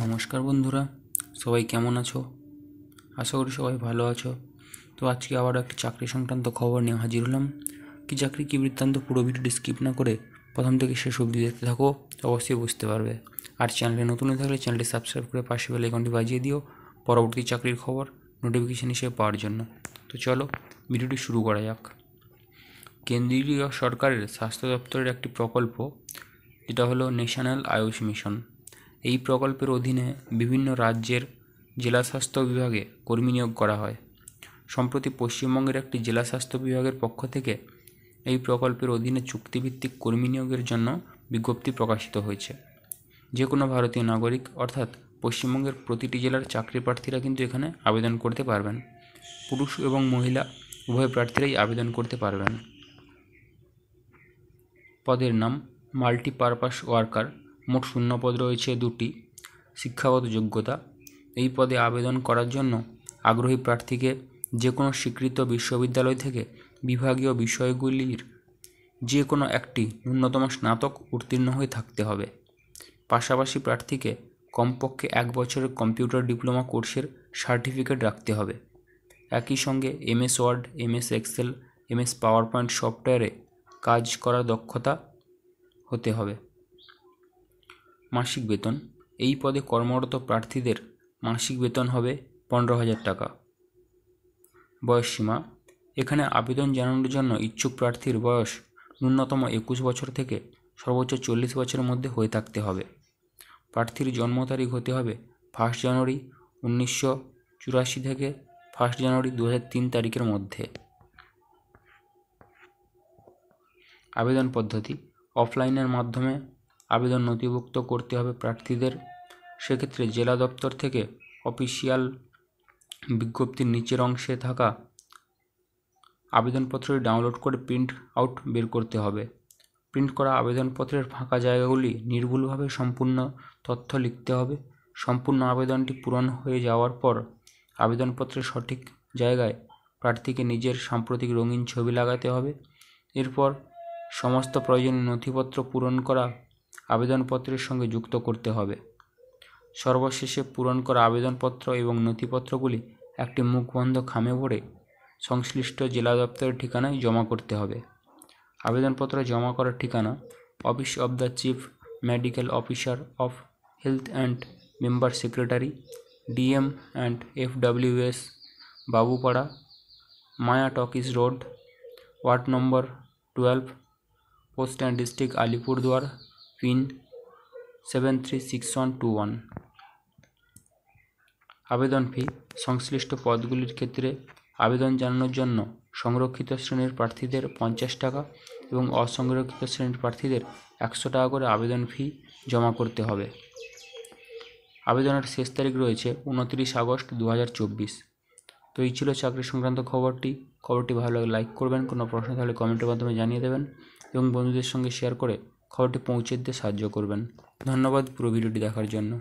নমস্কার বন্ধুরা, সবাই কেমন আছো? আশা করি সবাই ভালো আছো। তো আজকে আবার একটি চাকরি সংক্রান্ত খবর নিয়ে হাজির হলাম। কি চাকরি কি বৃত্তান্ত, পুরো ভিডিওটি স্কিপ না করে প্রথম থেকে শেষ অবধি দেখতে থাকো, অবশ্যই বুঝতে পারবে। আর চ্যানেলে নতুন হয়ে থাকলে চ্যানেলটি সাবস্ক্রাইব করে পাশে বেল আইকনটি বাজিয়ে দিও পরবর্তী চাকরির খবর নোটিফিকেশন হিসেবে পাওয়ার জন্য। তো চলো ভিডিওটি শুরু করা যাক। কেন্দ্রীয় সরকারের স্বাস্থ্য দপ্তরের একটি প্রকল্প, যেটা হলো ন্যাশনাল আয়ুষ মিশন। এই প্রকল্পের অধীনে বিভিন্ন রাজ্যের জেলা স্বাস্থ্য বিভাগে কর্মী নিয়োগ করা হয়। সম্প্রতি পশ্চিমবঙ্গের একটি জেলা স্বাস্থ্য বিভাগের পক্ষ থেকে এই প্রকল্পের অধীনে চুক্তিভিত্তিক কর্মী নিয়োগের জন্য বিজ্ঞপ্তি প্রকাশিত হয়েছে। যে কোনো ভারতীয় নাগরিক অর্থাৎ পশ্চিমবঙ্গের প্রতিটি জেলার চাকরি প্রার্থীরা কিন্তু এখানে আবেদন করতে পারবেন। পুরুষ এবং মহিলা উভয় প্রার্থীরাই আবেদন করতে পারবেন। পদের নাম মাল্টিপারপাস ওয়ার্কার। মোট শূন্যপদ রয়েছে 2টি। শিক্ষাগত যোগ্যতা, এই পদে আবেদন করার জন্য আগ্রহী প্রার্থীকে যে কোনো স্বীকৃত বিশ্ববিদ্যালয় থেকে বিভাগীয় বিষয়গুলির যে কোনো একটি ন্যূনতম স্নাতক উত্তীর্ণ হয়ে থাকতে হবে। পাশাপাশি প্রার্থীকে কমপক্ষে 1 বছরের কম্পিউটার ডিপ্লোমা কোর্সের সার্টিফিকেট রাখতে হবে। একই সঙ্গে MS word, MS Excel, MS PowerPoint সফটওয়্যারে কাজ করার দক্ষতা হতে হবে। মাসিক বেতন, এই পদে কর্মরত প্রার্থীদের মাসিক বেতন হবে 15,000 টাকা। বয়সসীমা, এখানে আবেদন জানানোর জন্য ইচ্ছুক প্রার্থীর বয়স ন্যূনতম 21 বছর থেকে সর্বোচ্চ 40 বছরের মধ্যে হয়ে থাকতে হবে। প্রার্থীর জন্ম তারিখ হতে হবে 1 জানুয়ারি 1984 থেকে 1 জানুয়ারি 2003 তারিখের মধ্যে। আবেদন পদ্ধতি, অফলাইনের মাধ্যমে আবেদন নথিভুক্ত করতে হবে প্রার্থীদের। সেক্ষেত্রে জেলা দপ্তর থেকে অফিসিয়াল বিজ্ঞপ্তির নিচের অংশে থাকা আবেদনপত্রটি ডাউনলোড করে প্রিন্ট আউট বের করতে হবে। প্রিন্ট করা আবেদনপত্রের ফাঁকা জায়গাগুলি নির্ভুলভাবে সম্পূর্ণ তথ্য লিখতে হবে। সম্পূর্ণ আবেদনটি পূরণ হয়ে যাওয়ার পর আবেদনপত্রের সঠিক জায়গায় প্রার্থীকে নিজের সাম্প্রতিক রঙিন ছবি লাগাতে হবে। এরপর সমস্ত প্রয়োজনীয় নথিপত্র পূরণ করা আবেদনপত্রের সঙ্গে যুক্ত করতে হবে। সর্বশেষে পূরণ করা আবেদনপত্র এবং নথিপত্রগুলি একটি মুখবন্ধ খামে ভরে সংশ্লিষ্ট জেলা দপ্তরের ঠিকানায় জমা করতে হবে। আবেদনপত্র জমা করার ঠিকানা: office of the chief medical officer of health and member secretary, DM and FWS, Babupara, Maya talkies road, ward number 12, post and district Alipurduar, pin 736121। আবেদন ফি, সংশ্লিষ্ট পদগুলির ক্ষেত্রে আবেদন জানানোর জন্য সংরক্ষিত শ্রেণীর প্রার্থীদের 50 টাকা এবং অসংরক্ষিত শ্রেণীর প্রার্থীদের 100 টাকা করে আবেদন ফি জমা করতে হবে। আবেদনের শেষ তারিখ রয়েছে 29 আগস্ট 2024। তো এই ছিল চাকরি সংক্রান্ত খবরটি ভালো লাগলে লাইক করবেন, কোনো প্রশ্ন থাকলে কমেন্টের মাধ্যমে জানিয়ে দেবেন এবং বন্ধুদের সঙ্গে শেয়ার করে খবরটি পৌঁছে দিতে সাহায্য করবেন। ধন্যবাদ পুরো ভিডিওটি দেখার জন্য।